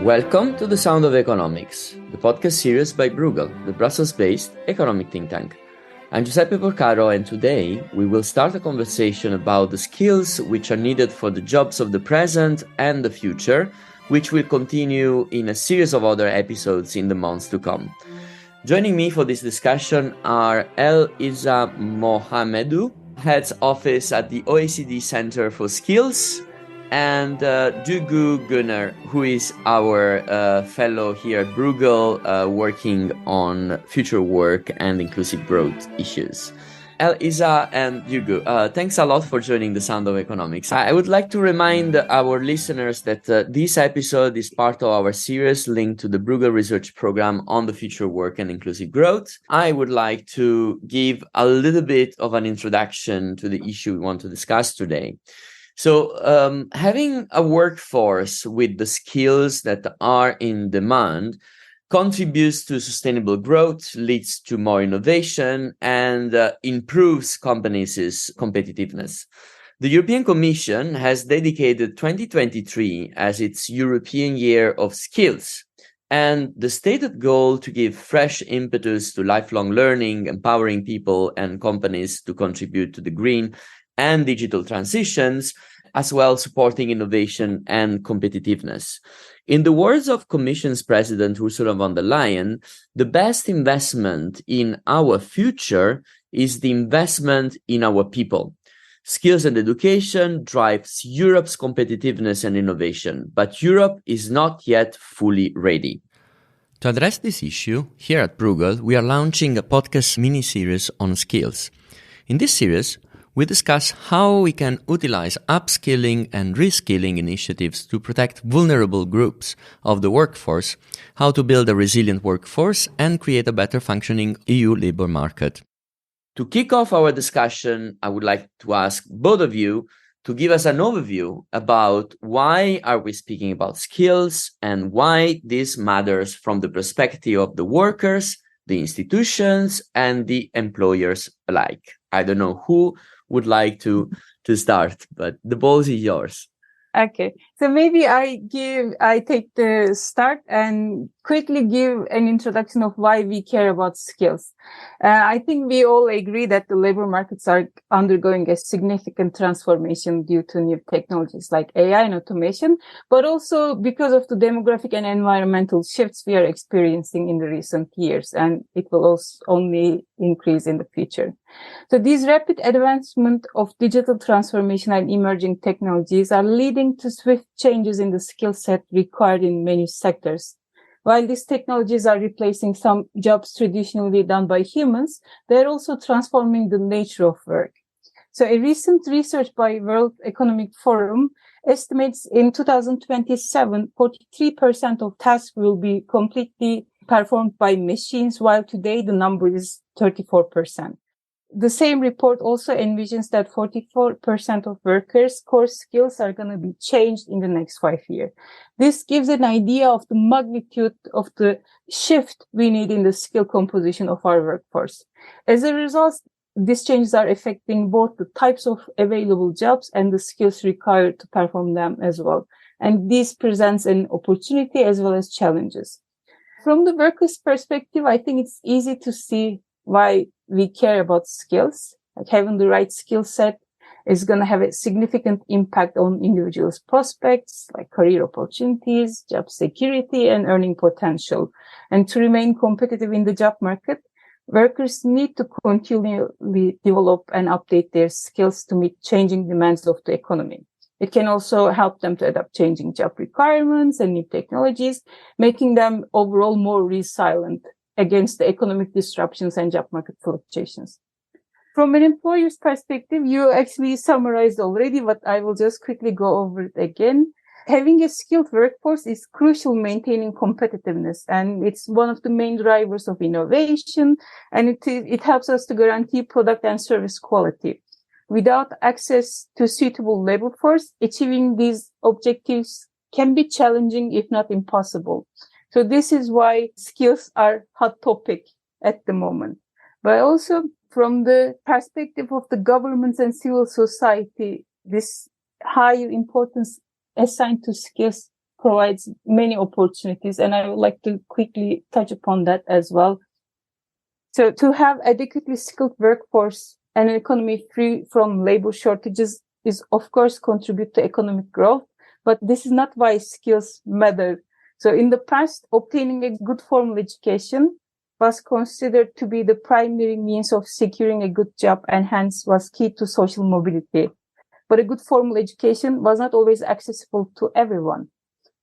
Welcome to The Sound of Economics, the podcast series by Bruegel, the Brussels-based economic think tank. I'm Giuseppe Porcaro, and today we will start a conversation about the skills which are needed for the jobs of the present and the future, which will continue in a series of other episodes in the months to come. Joining me for this discussion are El-Isa Mohamedou, heads office at the OECD Center for Skills, and Duggu Gunnar, who is our fellow here at Bruegel, working on future work and inclusive growth issues. El-Isa and Duggu, thanks a lot for joining The Sound of Economics. I would like to remind our listeners that this episode is part of our series linked to the Bruegel Research Program on the future work and inclusive growth. I would like to give a little bit of an introduction to the issue we want to discuss today. So having a workforce with the skills that are in demand contributes to sustainable growth, leads to more innovation, and improves companies' competitiveness. The European Commission has dedicated 2023 as its European Year of Skills, and the stated goal to give fresh impetus to lifelong learning, empowering people and companies to contribute to the green and digital transitions, as well supporting innovation and competitiveness. In the words of Commission's President Ursula von der Leyen, the best investment in our future is the investment in our people. Skills and education drives Europe's competitiveness and innovation, but Europe is not yet fully ready. To address this issue, here at Bruegel, we are launching a podcast mini-series on skills. In this series, we discuss how we can utilize upskilling and reskilling initiatives to protect vulnerable groups of the workforce, how to build a resilient workforce, and create a better functioning EU labor market. To kick off our discussion, I would like to ask both of you to give us an overview about why are we speaking about skills and why this matters from the perspective of the workers, the institutions, and the employers alike. I don't know who would like to start, but the ball is yours. Okay, so maybe I take the start and quickly give an introduction of why we care about skills. I think we all agree that the labor markets are undergoing a significant transformation due to new technologies like AI and automation, but also because of the demographic and environmental shifts we are experiencing in the recent years, and it will also only increase in the future. So these rapid advancement of digital transformation and emerging technologies are leading to swift changes in the skill set required in many sectors. While these technologies are replacing some jobs traditionally done by humans, they're also transforming the nature of work. So a recent research by World Economic Forum estimates in 2027, 43% of tasks will be completely performed by machines, while today the number is 34%. The same report also envisions that 44% of workers' core skills are going to be changed in the next 5 years. This gives an idea of the magnitude of the shift we need in the skill composition of our workforce. As a result, these changes are affecting both the types of available jobs and the skills required to perform them as well. And this presents an opportunity as well as challenges. From the worker's perspective, I think it's easy to see why we care about skills. Like having the right skill set is going to have a significant impact on individuals' prospects, like career opportunities, job security, and earning potential. And to remain competitive in the job market, workers need to continually develop and update their skills to meet changing demands of the economy. It can also help them to adapt changing job requirements and new technologies, making them overall more resilient against the economic disruptions and job market fluctuations. From an employer's perspective, you actually summarized already, but I will just quickly go over it again. Having a skilled workforce is crucial maintaining competitiveness, and it's one of the main drivers of innovation, and it helps us to guarantee product and service quality. Without access to suitable labor force, achieving these objectives can be challenging, if not impossible. So this is why skills are hot topic at the moment. But also From the perspective of the governments and civil society, this higher importance assigned to skills provides many opportunities, and I would like to quickly touch upon that as well. So to have adequately skilled workforce and an economy free from labor shortages is, of course, contribute to economic growth, but this is not why skills matter. So in the past, obtaining a good formal education was considered to be the primary means of securing a good job and hence was key to social mobility. But a good formal education was not always accessible to everyone.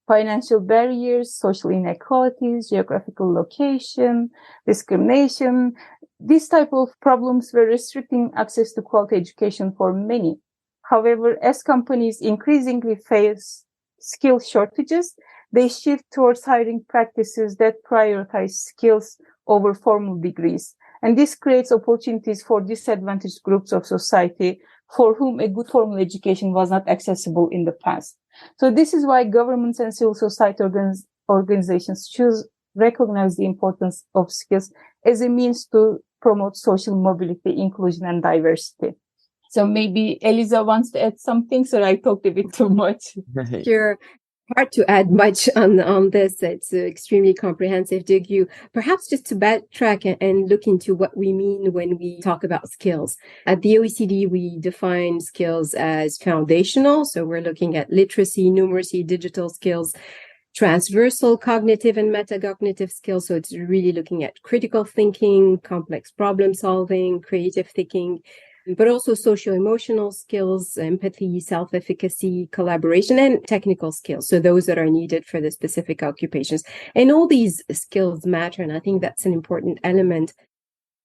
Financial barriers, social inequalities, geographical location, discrimination, these type of problems were restricting access to quality education for many. However, as companies increasingly face skill shortages, they shift towards hiring practices that prioritize skills over formal degrees. And this creates opportunities for disadvantaged groups of society for whom a good formal education was not accessible in the past. So this is why governments and civil society organizations recognize the importance of skills as a means to promote social mobility, inclusion, and diversity. So maybe Eliza wants to add something, so I talked a bit too much. Sure. Hard to add much on this. It's extremely comprehensive. Dig you perhaps just to backtrack and look into what we mean when we talk about skills. At the OECD, we define skills as foundational. So we're looking at literacy, numeracy, digital skills, transversal cognitive and metacognitive skills. So it's really looking at critical thinking, complex problem solving, creative thinking, but also socio-emotional skills, empathy, self-efficacy, collaboration, and technical skills. So those that are needed for the specific occupations. And all these skills matter. And I think that's an important element.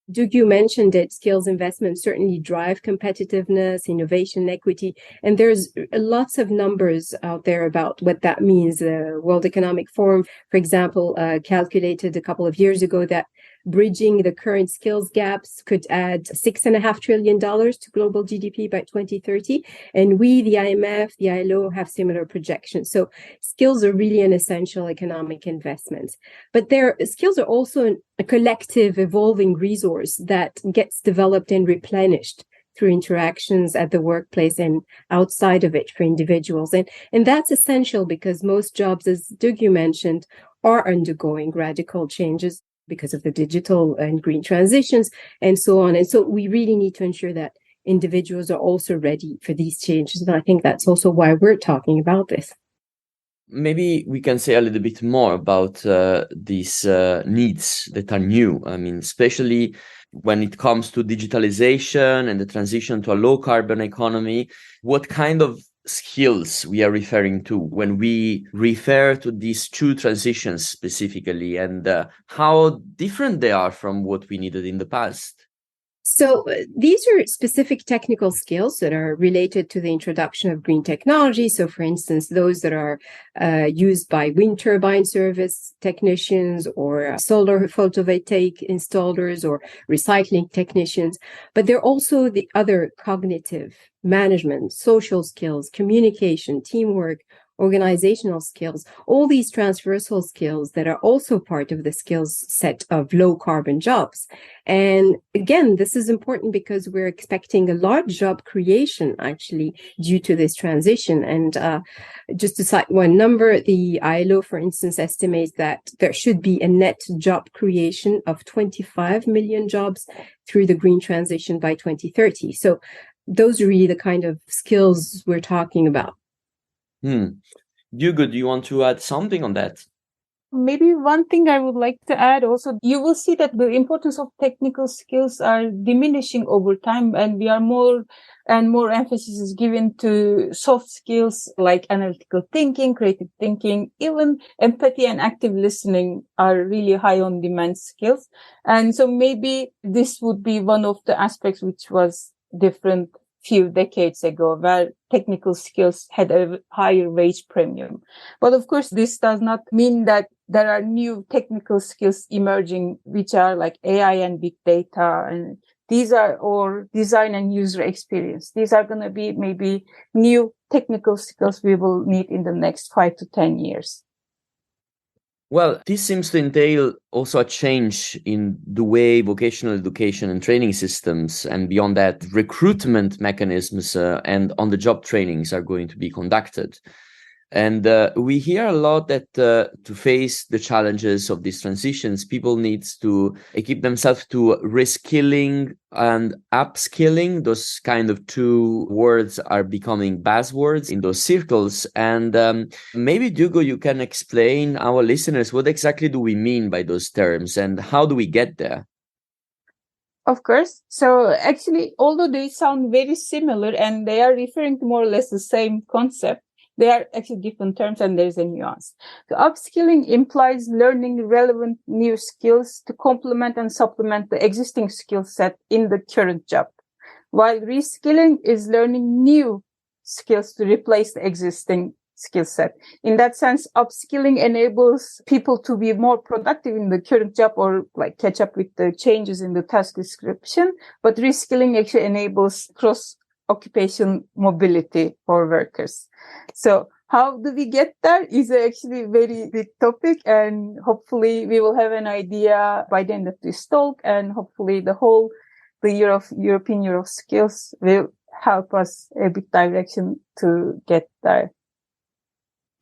You mentioned it, skills investment certainly drive competitiveness, innovation, equity. And there's lots of numbers out there about what that means. The World Economic Forum, for example, calculated a couple of years ago that bridging the current skills gaps could add $6.5 trillion to global GDP by 2030. And we, the IMF, the ILO, have similar projections. So skills are really an essential economic investment. But their skills are also a collective evolving resource that gets developed and replenished through interactions at the workplace and outside of it for individuals. And that's essential because most jobs, as Doug mentioned, are undergoing radical changes because of the digital and green transitions and so on. And so we really need to ensure that individuals are also ready for these changes. And I think that's also why we're talking about this. Maybe we can say a little bit more about these needs that are new. I mean, especially when it comes to digitalization and the transition to a low carbon economy, what kind of skills we are referring to when we refer to these two transitions specifically, and how different they are from what we needed in the past. So these are specific technical skills that are related to the introduction of green technology. So, for instance, those that are used by wind turbine service technicians or solar photovoltaic installers or recycling technicians. But there are also the other cognitive, management, social skills, communication, teamwork, organizational skills, all these transversal skills that are also part of the skills set of low carbon jobs. And again, this is important because we're expecting a large job creation actually due to this transition. And just to cite one number, the ILO, for instance, estimates that there should be a net job creation of 25 million jobs through the green transition by 2030. So those are really the kind of skills we're talking about. Hugo, do you want to add something on that? Maybe one thing I would like to add also, you will see that the importance of technical skills are diminishing over time, and we are more and more emphasis is given to soft skills like analytical thinking, creative thinking, even empathy and active listening are really high on demand skills. And so maybe this would be one of the aspects which was different few decades ago, where technical skills had a higher wage premium. But of course, this does not mean that there are new technical skills emerging, which are like AI and big data. And these are, or design and user experience. These are going to be maybe new technical skills we will need in the next 5 to 10 years. Well, this seems to entail also a change in the way vocational education and training systems, and beyond that, recruitment mechanisms and on-the-job trainings are going to be conducted. And we hear a lot that to face the challenges of these transitions, people need to equip themselves to reskilling and upskilling. Those kind of two words are becoming buzzwords in those circles. And maybe, Dugo, you can explain our listeners what exactly do we mean by those terms and how do we get there? Of course. So actually, although they sound very similar and they are referring to more or less the same concept, they are actually different terms and there's a nuance. So upskilling implies learning relevant new skills to complement and supplement the existing skill set in the current job, while reskilling is learning new skills to replace the existing skill set. In that sense, upskilling enables people to be more productive in the current job or like catch up with the changes in the task description. But reskilling actually enables cross-occupation mobility for workers. So how do we get there is actually a very big topic, and hopefully we will have an idea by the end of this talk, and hopefully the European Year of Skills will help us a bit direction to get there.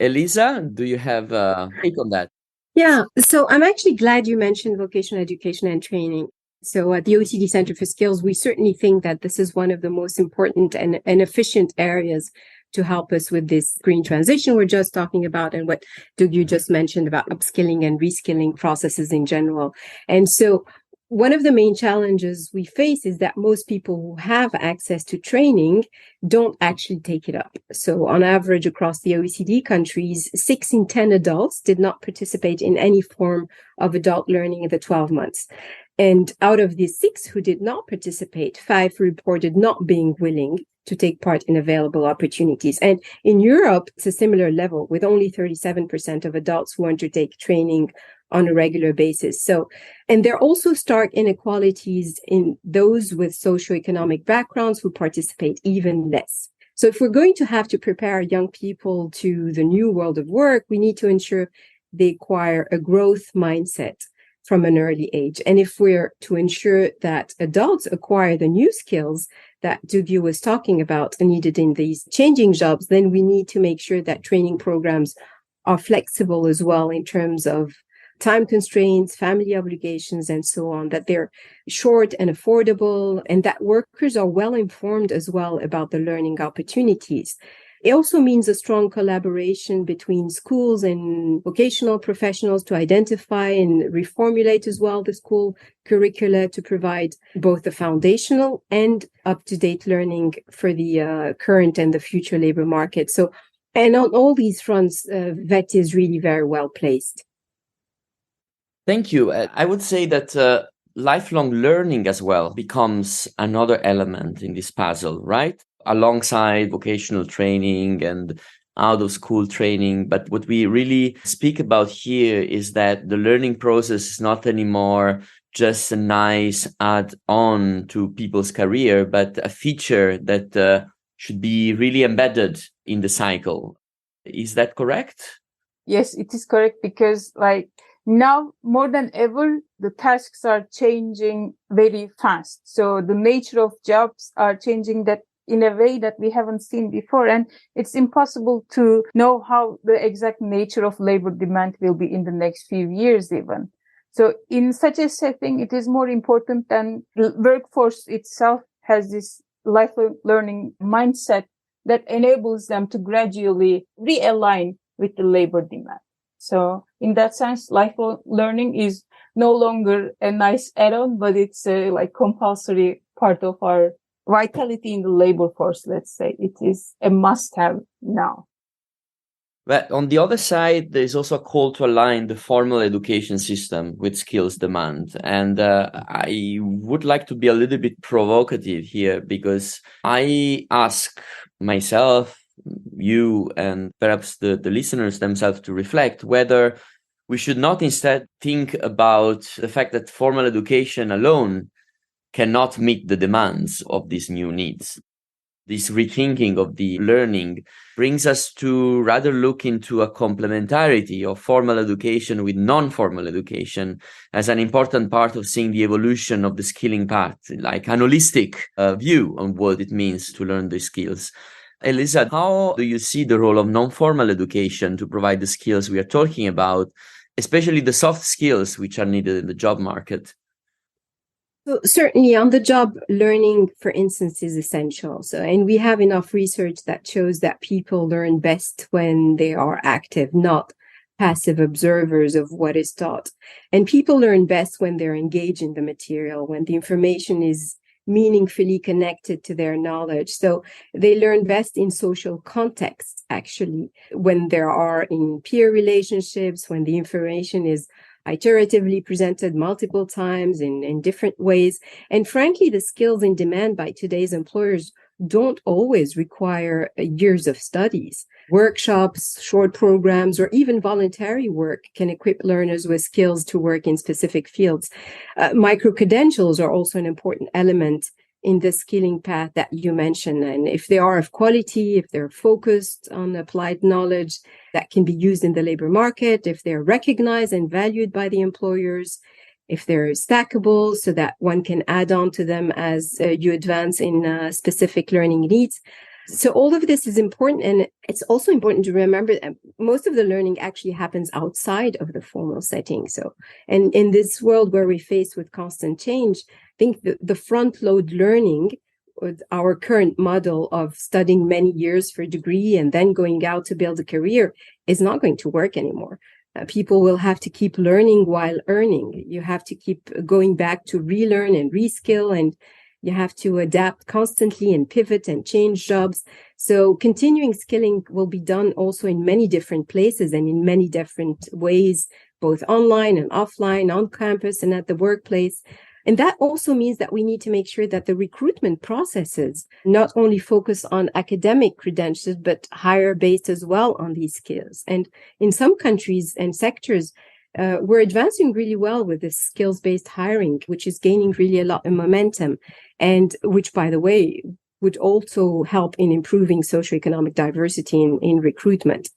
Elisa, do you have a take on that? Yeah, so I'm actually glad you mentioned vocational education and training. So at the OECD Center for Skills, we certainly think that this is one of the most important and efficient areas to help us with this green transition we're just talking about, and what Doug, you just mentioned about upskilling and reskilling processes in general. And so one of the main challenges we face is that most people who have access to training don't actually take it up. So on average, across the OECD countries, 6 in 10 adults did not participate in any form of adult learning in the 12 months. And out of the 6 who did not participate, 5 reported not being willing to take part in available opportunities. And in Europe, it's a similar level, with only 37% of adults who undertake training on a regular basis. So, and there are also stark inequalities in those with socioeconomic backgrounds who participate even less. So if we're going to have to prepare young people to the new world of work, we need to ensure they acquire a growth mindset from an early age. And if we're to ensure that adults acquire the new skills that Dugyu was talking about and needed in these changing jobs, then we need to make sure that training programs are flexible as well in terms of time constraints, family obligations, and so on, that they're short and affordable, and that workers are well informed as well about the learning opportunities. It also means a strong collaboration between schools and vocational professionals to identify and reformulate as well the school curricula to provide both the foundational and up-to-date learning for the current and the future labor market. So, and on all these fronts, VET is really very well placed. Thank you. I would say that lifelong learning as well becomes another element in this puzzle, right? Alongside vocational training and out of school training. But what we really speak about here is that the learning process is not anymore just a nice add-on to people's career, but a feature that should be really embedded in the cycle. Is that correct? Yes, it is correct, because now more than ever, the tasks are changing very fast. So the nature of jobs are changing that in a way that we haven't seen before. And it's impossible to know how the exact nature of labor demand will be in the next few years even. So in such a setting, it is more important than the workforce itself has this lifelong learning mindset that enables them to gradually realign with the labor demand. So in that sense, lifelong learning is no longer a nice add-on, but it's a compulsory part of our vitality in the labor force, let's say. It is a must-have now. But on the other side, there's also a call to align the formal education system with skills demand. And I would like to be a little bit provocative here, because I ask myself, you, and perhaps the listeners themselves to reflect whether we should not instead think about the fact that formal education alone cannot meet the demands of these new needs. this rethinking of the learning brings us to rather look into a complementarity of formal education with non-formal education as an important part of seeing the evolution of the skilling path, like an holistic view on what it means to learn the skills. Elisa, how do you see the role of non-formal education to provide the skills we are talking about, especially the soft skills which are needed in the job market? So certainly on the job, learning, for instance, is essential. And we have enough research that shows that people learn best when they are active, not passive observers of what is taught. And people learn best when they're engaged in the material, when the information is meaningfully connected to their knowledge. So they learn best in social contexts, actually, when there are in peer relationships, when the information is iteratively presented multiple times in different ways. And frankly, the skills in demand by today's employers don't always require years of studies. Workshops, short programs, or even voluntary work can equip learners with skills to work in specific fields. Micro-credentials are also an important element in the skilling path that you mentioned. And if they are of quality, if they're focused on applied knowledge that can be used in the labor market, if they're recognized and valued by the employers, if they're stackable so that one can add on to them as you advance in specific learning needs. So all of this is important. And it's also important to remember that most of the learning actually happens outside of the formal setting. So, and in this world where we're faced with constant change, I think the front load learning, with our current model of studying many years for a degree and then going out to build a career, is not going to work anymore. People will have to keep learning while earning. You have to keep going back to relearn and reskill, and you have to adapt constantly and pivot and change jobs. So continuing skilling will be done also in many different places and in many different ways, both online and offline, on campus and at the workplace. And that also means that we need to make sure that the recruitment processes not only focus on academic credentials, but hire based as well on these skills. And in some countries and sectors, we're advancing really well with this skills-based hiring, which is gaining really a lot of momentum, and which, by the way, would also help in improving socioeconomic diversity in recruitment.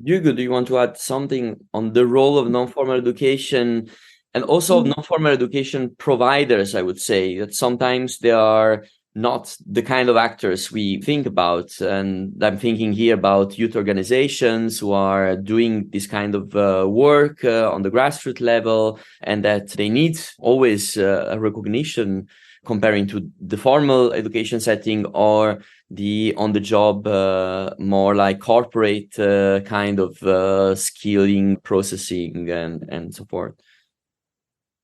Hugo, do you want to add something on the role of non-formal education and also of non-formal education providers? I would say that sometimes they are not the kind of actors we think about. And I'm thinking here about youth organizations who are doing this kind of work on the grassroots level, and that they need always a recognition comparing to the formal education setting or the on-the-job, more like corporate kind of skilling, processing, and so forth.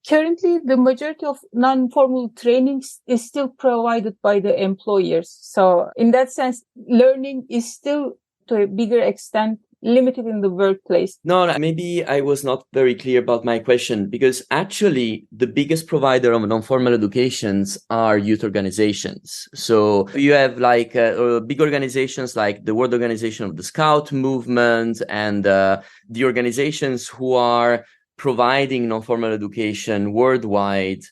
Currently, the majority of non-formal trainings is still provided by the employers. So in that sense, learning is still to a bigger extent limited in the workplace. No, maybe I was not very clear about my question, because actually the biggest provider of non-formal educations are youth organizations. So you have like big organizations like the World Organization of the Scout Movement and the organizations who are providing non-formal education worldwide.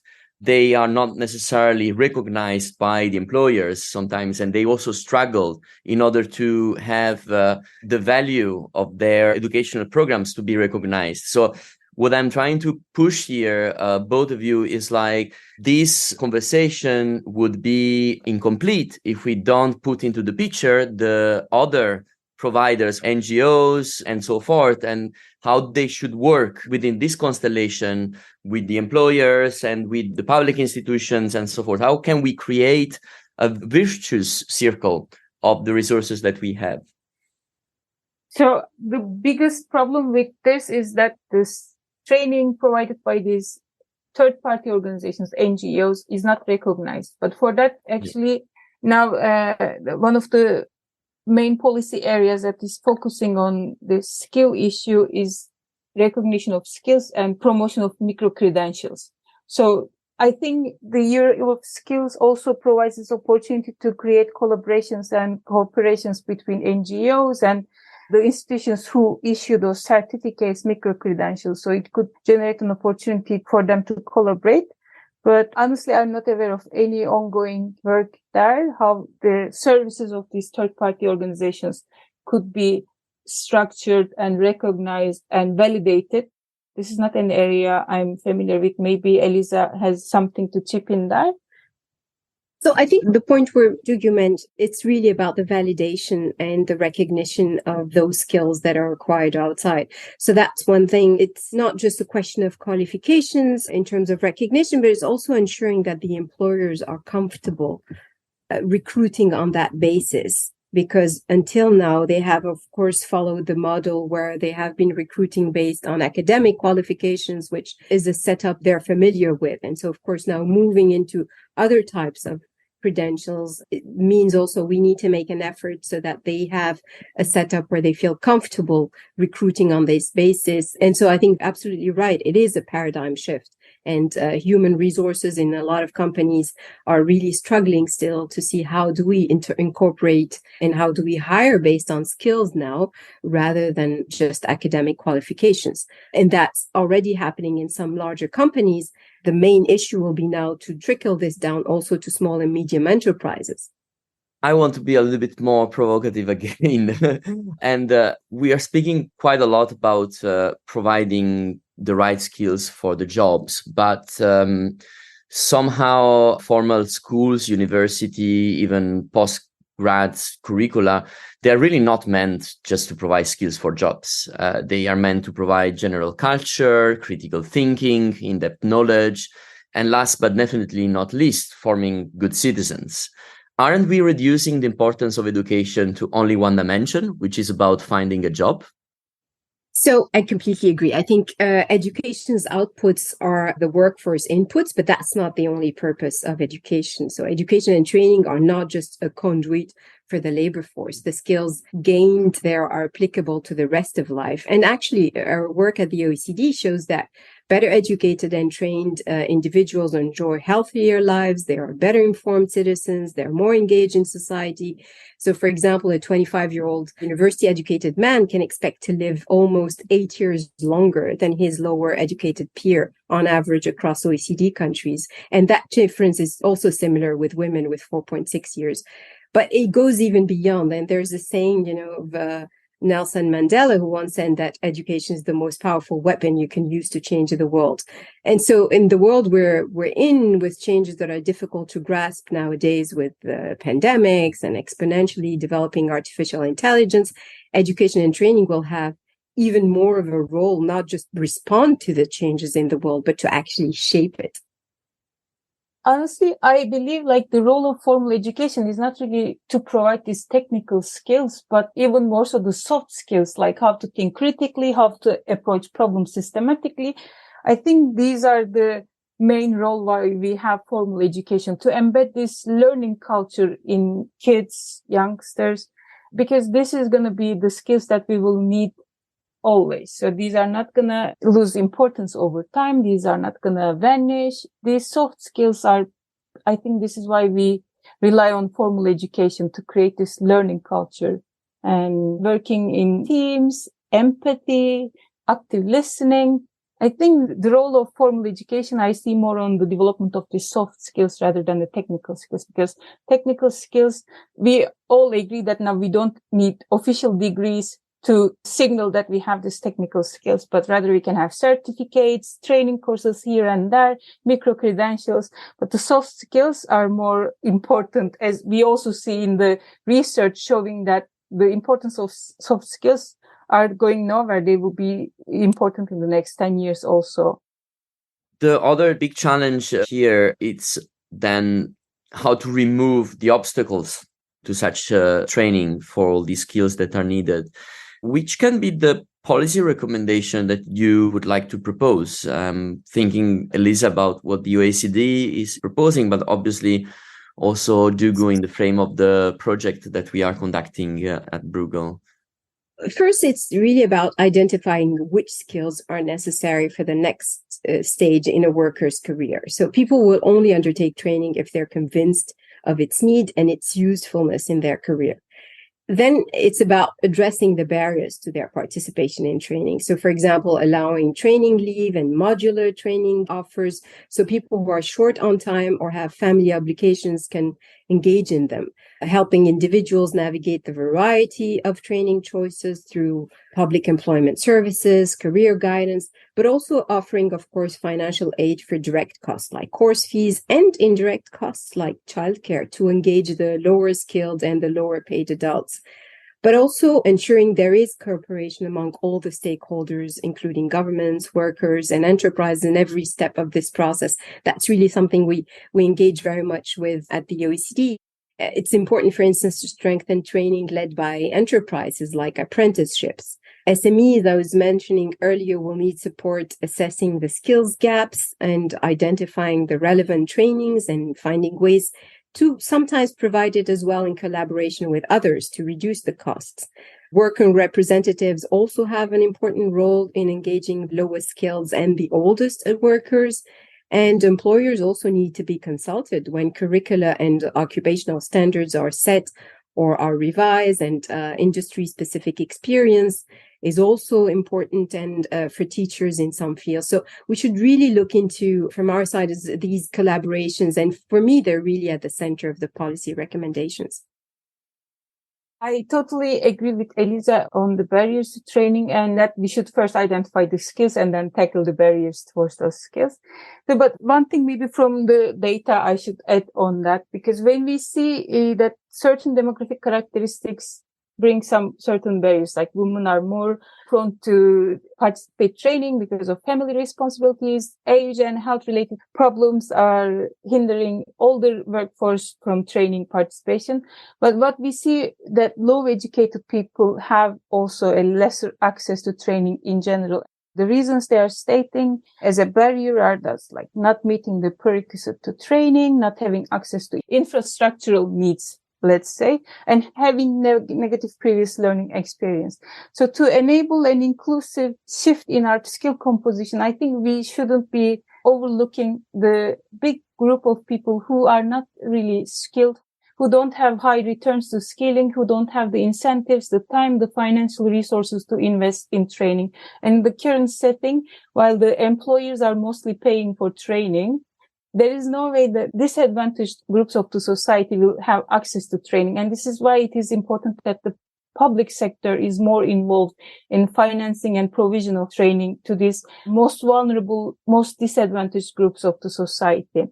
They are not necessarily recognized by the employers sometimes, and they also struggle in order to have the value of their educational programs to be recognized. So what I'm trying to push here, both of you, is like this conversation would be incomplete if we don't put into the picture the other providers, NGOs, and so forth, and how they should work within this constellation with the employers and with the public institutions and so forth. How can we create a virtuous circle of the resources that we have? So the biggest problem with this is that this training provided by these third-party organizations, NGOs, is not recognized. But for that, actually, now one of the main policy areas that is focusing on the skill issue is recognition of skills and promotion of micro-credentials. So I think the Year of Skills also provides this opportunity to create collaborations and cooperations between NGOs and the institutions who issue those certificates, micro-credentials. So it could generate an opportunity for them to collaborate. But honestly, I'm not aware of any ongoing work there, how the services of these third-party organizations could be structured and recognized and validated. This is not an area I'm familiar with. Maybe Eliza has something to chip in there. So I think the point where you meant, it's really about the validation and the recognition of those skills that are acquired outside. So that's one thing. It's not just a question of qualifications in terms of recognition, but it's also ensuring that the employers are comfortable recruiting on that basis. Because until now, they have, of course, followed the model where they have been recruiting based on academic qualifications, which is a setup they're familiar with. And so, of course, now moving into other types of credentials, it means also we need to make an effort so that they have a setup where they feel comfortable recruiting on this basis. And so I think absolutely right. It is a paradigm shift. And human resources in a lot of companies are really struggling still to see how do we incorporate and how do we hire based on skills now rather than just academic qualifications. And that's already happening in some larger companies. The main issue will be now to trickle this down also to small and medium enterprises. I want to be a little bit more provocative again. And we are speaking quite a lot about providing the right skills for the jobs, but somehow formal schools, university, even post-grad curricula, they're really not meant just to provide skills for jobs. They are meant to provide general culture, critical thinking, in-depth knowledge, and last but definitely not least, forming good citizens. Aren't we reducing the importance of education to only one dimension, which is about finding a job? So I completely agree. I think education's outputs are the workforce inputs, but that's not the only purpose of education. So education and training are not just a conduit for the labor force. The skills gained there are applicable to the rest of life. And actually, our work at the OECD shows that better educated and trained individuals enjoy healthier lives. They are better informed citizens. They're more engaged in society. So, for example, a 25-year-old university educated man can expect to live almost 8 years longer than his lower educated peer on average across OECD countries. And that difference is also similar with women with 4.6 years. But it goes even beyond. And there's a saying, of Nelson Mandela, who once said that education is the most powerful weapon you can use to change the world. And so in the world we're in, with changes that are difficult to grasp nowadays with pandemics and exponentially developing artificial intelligence, education and training will have even more of a role, not just respond to the changes in the world, but to actually shape it. Honestly, I believe the role of formal education is not really to provide these technical skills, but even more so the soft skills, like how to think critically, how to approach problems systematically. I think these are the main role why we have formal education, to embed this learning culture in kids, youngsters, because this is going to be the skills that we will need always. So these are not going to lose importance over time. These are not going to vanish. These soft skills are, I think this is why we rely on formal education to create this learning culture and working in teams, empathy, active listening. I think the role of formal education, I see more on the development of the soft skills rather than the technical skills, because technical skills, we all agree that now we don't need official degrees to signal that we have these technical skills, but rather we can have certificates, training courses here and there, micro credentials. But the soft skills are more important, as we also see in the research showing that the importance of soft skills are going nowhere. They will be important in the next 10 years also. The other big challenge here is then how to remove the obstacles to such training for all these skills that are needed. Which can be the policy recommendation that you would like to propose? Thinking, Elisa, about what the OECD is proposing, but obviously also do go in the frame of the project that we are conducting at Bruegel. First, it's really about identifying which skills are necessary for the next stage in a worker's career. So people will only undertake training if they're convinced of its need and its usefulness in their career. Then it's about addressing the barriers to their participation in training. So, for example, allowing training leave and modular training offers so people who are short on time or have family obligations can engage in them, helping individuals navigate the variety of training choices through public employment services, career guidance, but also offering, of course, financial aid for direct costs like course fees and indirect costs like childcare to engage the lower skilled and the lower paid adults, but also ensuring there is cooperation among all the stakeholders, including governments, workers, and enterprises in every step of this process. That's really something we engage very much with at the OECD. It's important, for instance, to strengthen training led by enterprises like apprenticeships. SMEs, I was mentioning earlier, will need support assessing the skills gaps and identifying the relevant trainings and finding ways to sometimes provide it as well in collaboration with others to reduce the costs. Worker representatives also have an important role in engaging lowest skills and the oldest workers. And employers also need to be consulted when curricula and occupational standards are set or are revised, and industry-specific experience is also important, and for teachers in some fields. So we should really look into, from our side, these collaborations. And for me, they're really at the center of the policy recommendations. I totally agree with Elisa on the barriers to training, and that we should first identify the skills and then tackle the barriers towards those skills. So, but one thing maybe from the data I should add on that, because when we see that certain demographic characteristics bring some certain barriers, like women are more prone to participate training because of family responsibilities, age and health related problems are hindering older workforce from training participation. But what we see that low educated people have also a lesser access to training in general. The reasons they are stating as a barrier are thus like not meeting the prerequisite to training, not having access to infrastructural needs, let's say, and having negative previous learning experience. So to enable an inclusive shift in our skill composition, I think we shouldn't be overlooking the big group of people who are not really skilled, who don't have high returns to skilling, who don't have the incentives, the time, the financial resources to invest in training. And in the current setting, while the employers are mostly paying for training, there is no way that disadvantaged groups of the society will have access to training. And this is why it is important that the public sector is more involved in financing and provision of training to these most vulnerable, most disadvantaged groups of the society.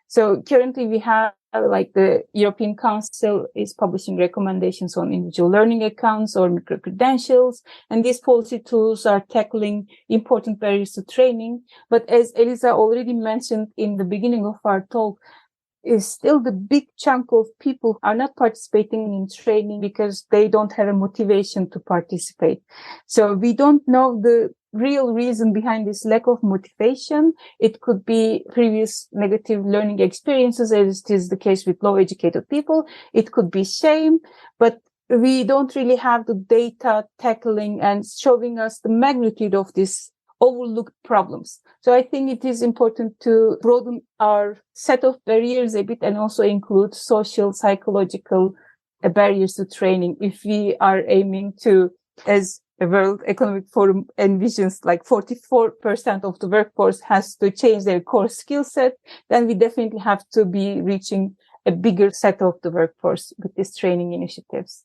So currently we have like the European Council is publishing recommendations on individual learning accounts or micro-credentials. And these policy tools are tackling important barriers to training. But as Elisa already mentioned in the beginning of our talk, is still the big chunk of people are not participating in training because they don't have a motivation to participate. So we don't know the real reason behind this lack of motivation. It could be previous negative learning experiences, as it is the case with low educated people. It could be shame, but we don't really have the data tackling and showing us the magnitude of this overlooked problems. So I think it is important to broaden our set of barriers a bit and also include social, psychological barriers to training if we are aiming to, as the World Economic Forum envisions, like 44% of the workforce has to change their core skill set, then we definitely have to be reaching a bigger set of the workforce with these training initiatives.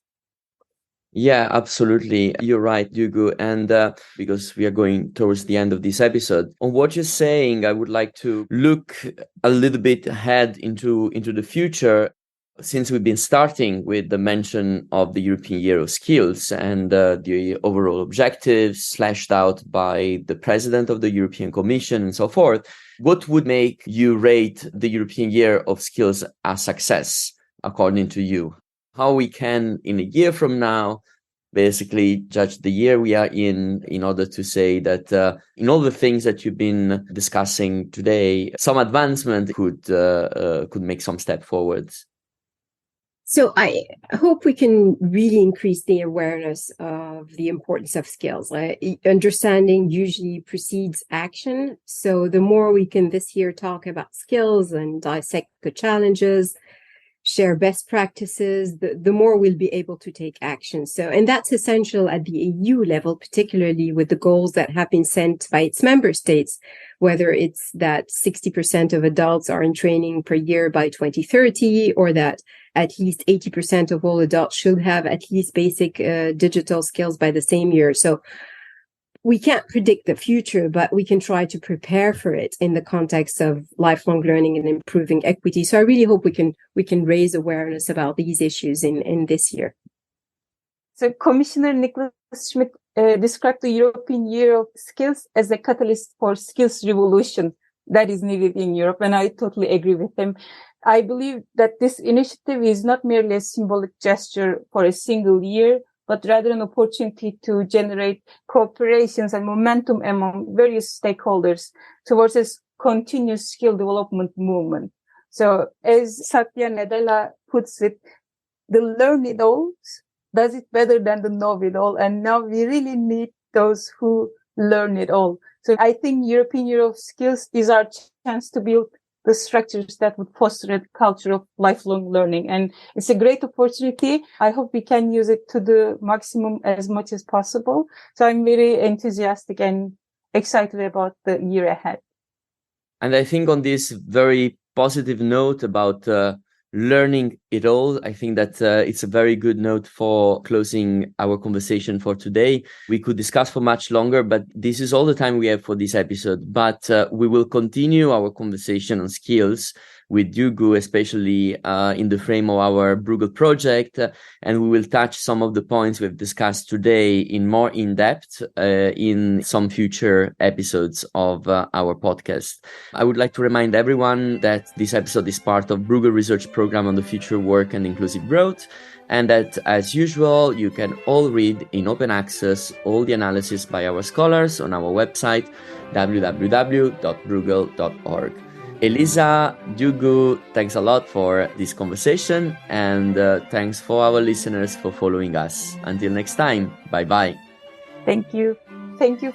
Yeah, absolutely. You're right, Dugu. And because we are going towards the end of this episode, on what you're saying, I would like to look a little bit ahead into the future, since we've been starting with the mention of the European Year of Skills and the overall objectives slashed out by the President of the European Commission and so forth. What would make you rate the European Year of Skills a success, according to you? How we can, in a year from now, basically judge the year we are in order to say that in all the things that you've been discussing today, some advancement could make some step forwards. So I hope we can really increase the awareness of the importance of skills. Understanding usually precedes action. So the more we can this year talk about skills and dissect the challenges, share best practices, the more we'll be able to take action. So, and that's essential at the EU level, particularly with the goals that have been set by its member states, whether it's that 60% of adults are in training per year by 2030, or that at least 80% of all adults should have at least basic digital skills by the same year. So we can't predict the future, but we can try to prepare for it in the context of lifelong learning and improving equity. So I really hope we can raise awareness about these issues in this year. So Commissioner Nicholas Schmidt described the European Year of Skills as a catalyst for skills revolution that is needed in Europe, and I totally agree with him. I believe that this initiative is not merely a symbolic gesture for a single year, but rather an opportunity to generate cooperations and momentum among various stakeholders towards a continuous skill development movement. So as Satya Nadella puts it, the learn-it-alls does it better than the know-it-all. And now we really need those who learn it all. So I think European Year of Skills is our chance to build the structures that would foster a culture of lifelong learning. And it's a great opportunity. I hope we can use it to the maximum as much as possible. So I'm very enthusiastic and excited about the year ahead. And I think on this very positive note about learning it all, I think that it's a very good note for closing our conversation for today. We could discuss for much longer, but this is all the time we have for this episode. But we will continue our conversation on skills with Dugu, especially in the frame of our Bruegel project. And we will touch some of the points we've discussed today in more in-depth in some future episodes of our podcast. I would like to remind everyone that this episode is part of Bruegel Research Program on the Future Work and Inclusive Growth, and that, as usual, you can all read in open access all the analysis by our scholars on our website, www.bruegel.org. Elisa, Dugu, thanks a lot for this conversation, and thanks for our listeners for following us. Until next time, bye-bye. Thank you. Thank you.